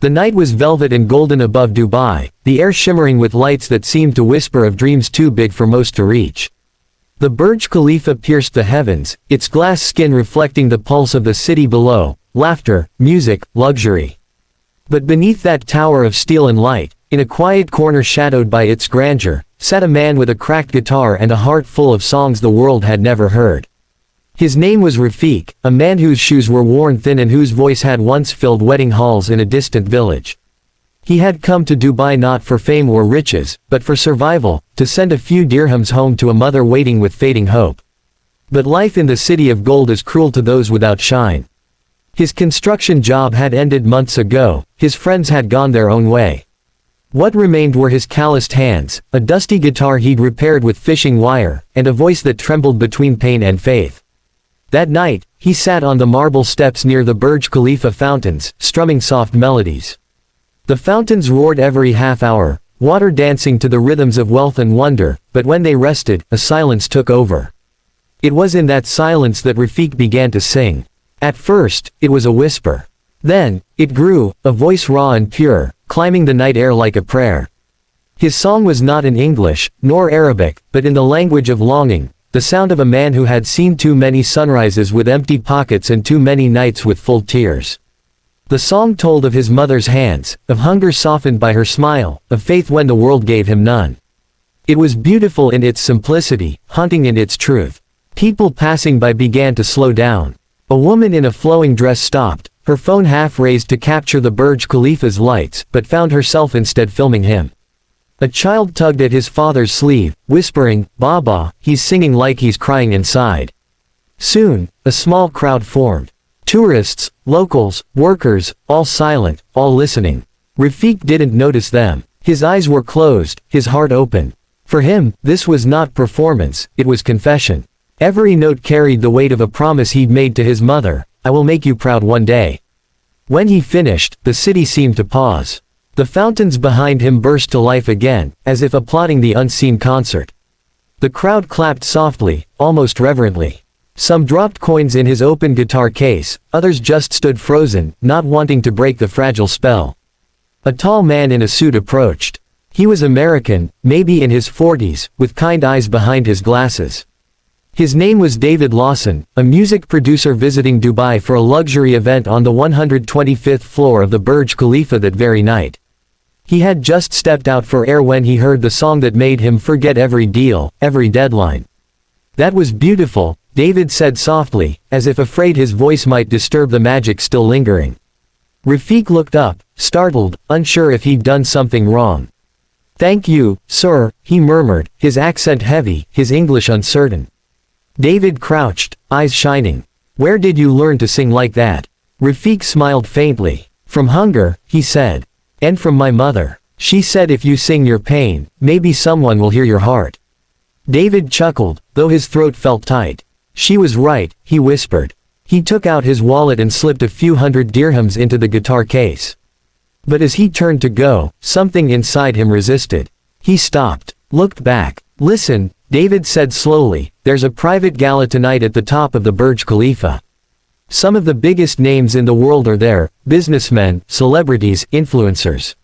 The night was velvet and golden above Dubai, the air shimmering with lights that seemed to whisper of dreams too big for most to reach. The Burj Khalifa pierced the heavens, its glass skin reflecting the pulse of the city below, laughter, music, luxury. But beneath that tower of steel and light, in a quiet corner shadowed by its grandeur, sat a man with a cracked guitar and a heart full of songs the world had never heard. His name was Rafiq, a man whose shoes were worn thin and whose voice had once filled wedding halls in a distant village. He had come to Dubai not for fame or riches, but for survival, to send a few dirhams home to a mother waiting with fading hope. But life in the city of gold is cruel to those without shine. His construction job had ended months ago, his friends had gone their own way. What remained were his calloused hands, a dusty guitar he'd repaired with fishing wire, and a voice that trembled between pain and faith. That night, he sat on the marble steps near the Burj Khalifa fountains, strumming soft melodies. The fountains roared every half hour, water dancing to the rhythms of wealth and wonder, but when they rested, a silence took over. It was in that silence that Rafiq began to sing. At first, it was a whisper. Then, it grew, a voice raw and pure, climbing the night air like a prayer. His song was not in English, nor Arabic, but in the language of longing, the sound of a man who had seen too many sunrises with empty pockets and too many nights with full tears. The song told of his mother's hands, of hunger softened by her smile, of faith when the world gave him none. It was beautiful in its simplicity, haunting in its truth. People passing by began to slow down. A woman in a flowing dress stopped, her phone half raised to capture the Burj Khalifa's lights, but found herself instead filming him. A child tugged at his father's sleeve, whispering, "Baba, he's singing like he's crying inside." Soon, a small crowd formed. Tourists, locals, workers, all silent, all listening. Rafiq didn't notice them. His eyes were closed, his heart open. For him, this was not performance, it was confession. Every note carried the weight of a promise he'd made to his mother, "I will make you proud one day." When he finished, the city seemed to pause. The fountains behind him burst to life again, as if applauding the unseen concert. The crowd clapped softly, almost reverently. Some dropped coins in his open guitar case, others just stood frozen, not wanting to break the fragile spell. A tall man in a suit approached. He was American, maybe in his 40s, with kind eyes behind his glasses. His name was David Lawson, a music producer visiting Dubai for a luxury event on the 125th floor of the Burj Khalifa that very night. He had just stepped out for air when he heard the song that made him forget every deal, every deadline. "That was beautiful," David said softly, as if afraid his voice might disturb the magic still lingering. Rafiq looked up, startled, unsure if he'd done something wrong. "Thank you, sir," he murmured, his accent heavy, his English uncertain. David crouched, eyes shining. "Where did you learn to sing like that?" Rafiq smiled faintly. "From hunger," he said. "And from my mother. She said if you sing your pain, maybe someone will hear your heart." David chuckled, though his throat felt tight. "She was right," he whispered. He took out his wallet and slipped a few hundred dirhams into the guitar case. But as he turned to go, something inside him resisted. He stopped, looked back. "Listen," David said slowly, "there's a private gala tonight at the top of the Burj Khalifa. Some of the biggest names in the world are there, businessmen, celebrities, influencers.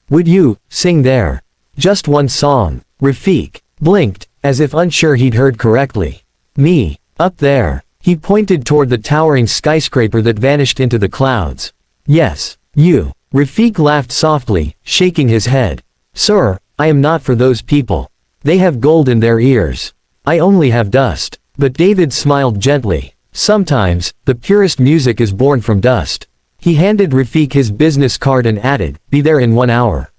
Would you sing there? Just one song?" Rafiq blinked, as if unsure he'd heard correctly. "Me? Up there?" He pointed toward the towering skyscraper that vanished into the clouds. "Yes, you." Rafiq laughed softly, shaking his head. "Sir, I am not for those people. They have gold in their ears. I only have dust." But David smiled gently. "Sometimes, the purest music is born from dust." He handed Rafiq his business card and added, "Be there in 1 hour.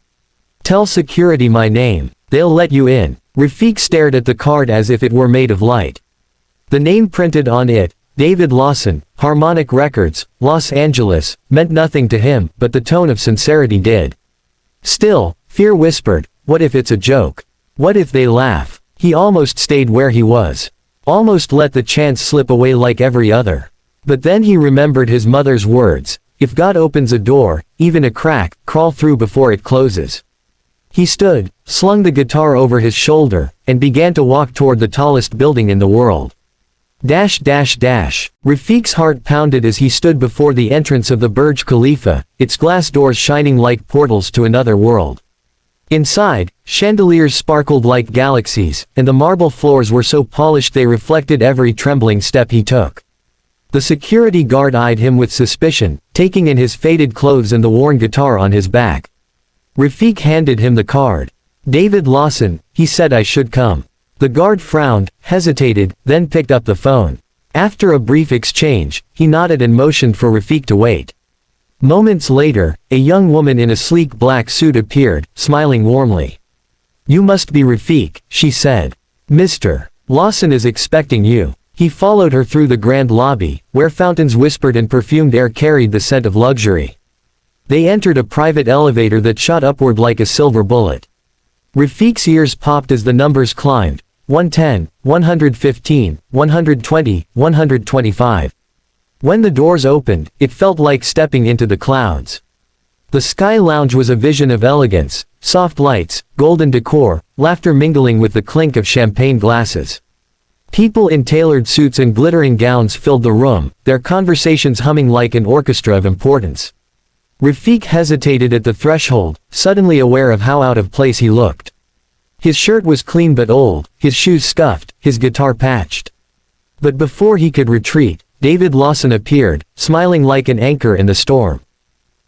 Tell security my name. They'll let you in." Rafiq stared at the card as if it were made of light. The name printed on it, David Lawson, Harmonic Records, Los Angeles, meant nothing to him, but the tone of sincerity did. Still, fear whispered, what if it's a joke? What if they laugh? He almost stayed where he was. Almost let the chance slip away like every other. But then he remembered his mother's words, "If God opens a door, even a crack, crawl through before it closes." He stood, slung the guitar over his shoulder, and began to walk toward the tallest building in the world. Rafiq's heart pounded as he stood before the entrance of the Burj Khalifa, its glass doors shining like portals to another world. Inside, chandeliers sparkled like galaxies, and the marble floors were so polished they reflected every trembling step he took. The security guard eyed him with suspicion, taking in his faded clothes and the worn guitar on his back. Rafiq handed him the card. "David Lawson," he said, "I should come." The guard frowned, hesitated, then picked up the phone. After a brief exchange, he nodded and motioned for Rafiq to wait. Moments later, a young woman in a sleek black suit appeared, smiling warmly. "You must be Rafiq," she said. "Mr. Lawson is expecting you." He followed her through the grand lobby, where fountains whispered and perfumed air carried the scent of luxury. They entered a private elevator that shot upward like a silver bullet. Rafiq's ears popped as the numbers climbed: 110, 115, 120, 125. When the doors opened, it felt like stepping into the clouds. The Sky Lounge was a vision of elegance, soft lights, golden decor, laughter mingling with the clink of champagne glasses. People in tailored suits and glittering gowns filled the room, their conversations humming like an orchestra of importance. Rafiq hesitated at the threshold, suddenly aware of how out of place he looked. His shirt was clean but old, his shoes scuffed, his guitar patched. But before he could retreat, David Lawson appeared, smiling like an anchor in the storm.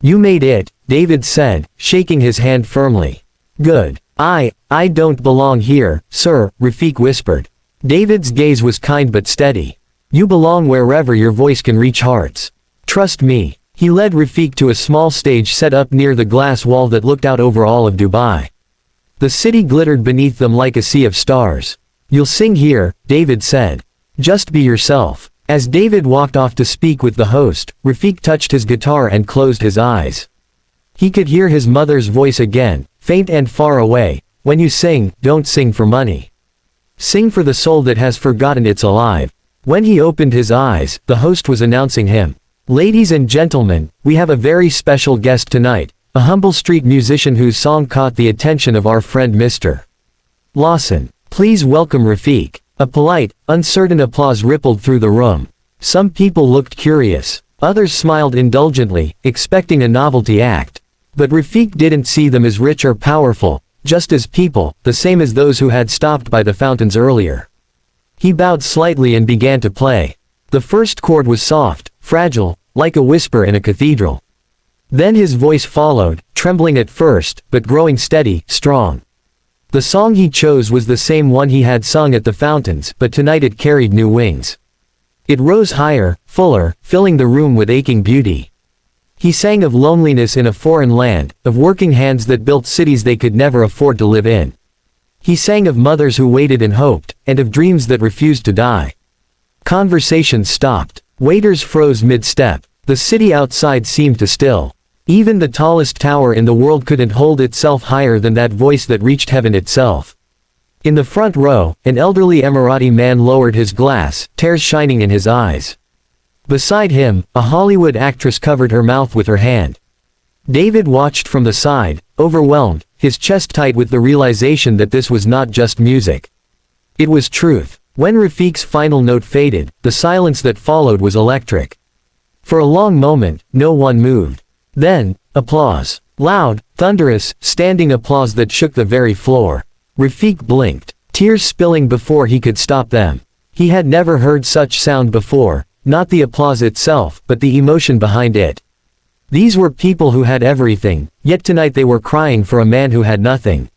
"You made it," David said, shaking his hand firmly. "Good. I don't belong here, sir," Rafiq whispered. David's gaze was kind but steady. "You belong wherever your voice can reach hearts. Trust me." He led Rafiq to a small stage set up near the glass wall that looked out over all of Dubai. The city glittered beneath them like a sea of stars. "You'll sing here," David said. "Just be yourself." As David walked off to speak with the host, Rafiq touched his guitar and closed his eyes. He could hear his mother's voice again, faint and far away: "When you sing, don't sing for money. Sing for the soul that has forgotten it's alive." When he opened his eyes, the host was announcing him. "Ladies and gentlemen, we have a very special guest tonight, a humble street musician whose song caught the attention of our friend Mr. Lawson. Please welcome Rafiq." A polite, uncertain applause rippled through the room. Some people looked curious. Others smiled indulgently, expecting a novelty act. But Rafiq didn't see them as rich or powerful, just as people, the same as those who had stopped by the fountains earlier. He bowed slightly and began to play. The first chord was soft, fragile, like a whisper in a cathedral. Then his voice followed, trembling at first, but growing steady, strong. The song he chose was the same one he had sung at the fountains, but tonight it carried new wings. It rose higher, fuller, filling the room with aching beauty. He sang of loneliness in a foreign land, of working hands that built cities they could never afford to live in. He sang of mothers who waited and hoped, and of dreams that refused to die. Conversations stopped. Waiters froze mid-step. The city outside seemed to still. Even the tallest tower in the world couldn't hold itself higher than that voice that reached heaven itself. In the front row, an elderly Emirati man lowered his glass, tears shining in his eyes. Beside him, a Hollywood actress covered her mouth with her hand. David watched from the side, overwhelmed, his chest tight with the realization that this was not just music. It was truth. When Rafiq's final note faded, the silence that followed was electric. For a long moment, no one moved. Then, applause. Loud, thunderous, standing applause that shook the very floor. Rafiq blinked, tears spilling before he could stop them. He had never heard such sound before, not the applause itself, but the emotion behind it. These were people who had everything, yet tonight they were crying for a man who had nothing.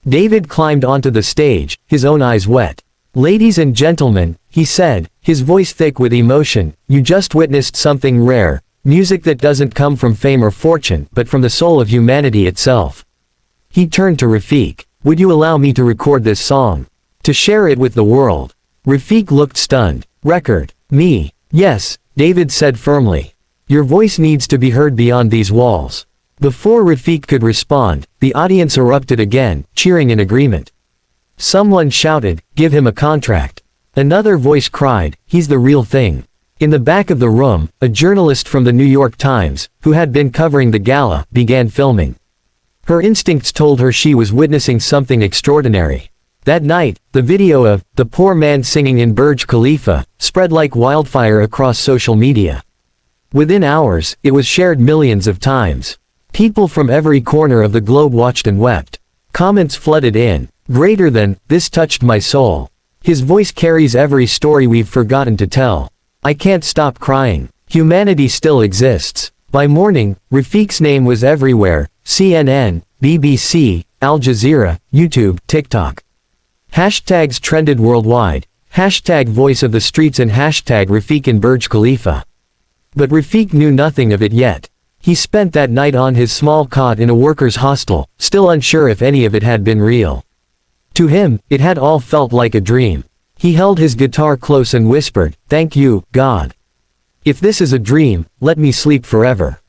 David climbed onto the stage, his own eyes wet. "Ladies and gentlemen," he said, his voice thick with emotion, "you just witnessed something rare, music that doesn't come from fame or fortune, but from the soul of humanity itself." He turned to Rafiq. "Would you allow me to record this song? To share it with the world?" Rafiq looked stunned. "Record? Me? Yes," David said firmly. "Your voice needs to be heard beyond these walls." Before Rafiq could respond, the audience erupted again, cheering in agreement. Someone shouted, "Give him a contract." Another voice cried, "He's the real thing." In the back of the room, a journalist from the New York Times, who had been covering the gala, began filming. Her instincts told her she was witnessing something extraordinary. That night, the video of the poor man singing in Burj Khalifa spread like wildfire across social media. Within hours, it was shared millions of times. People from every corner of the globe watched and wept. Comments flooded in. Greater than, this touched my soul. His voice carries every story we've forgotten to tell. I can't stop crying. Humanity still exists. By morning, Rafiq's name was everywhere. CNN, BBC, Al Jazeera, YouTube, TikTok. Hashtags trended worldwide. Hashtag voice of the streets and hashtag Rafiq in Burj Khalifa. But Rafiq knew nothing of it yet. He spent that night on his small cot in a workers' hostel, still unsure if any of it had been real. To him, it had all felt like a dream. He held his guitar close and whispered, "Thank you, God. If this is a dream, let me sleep forever."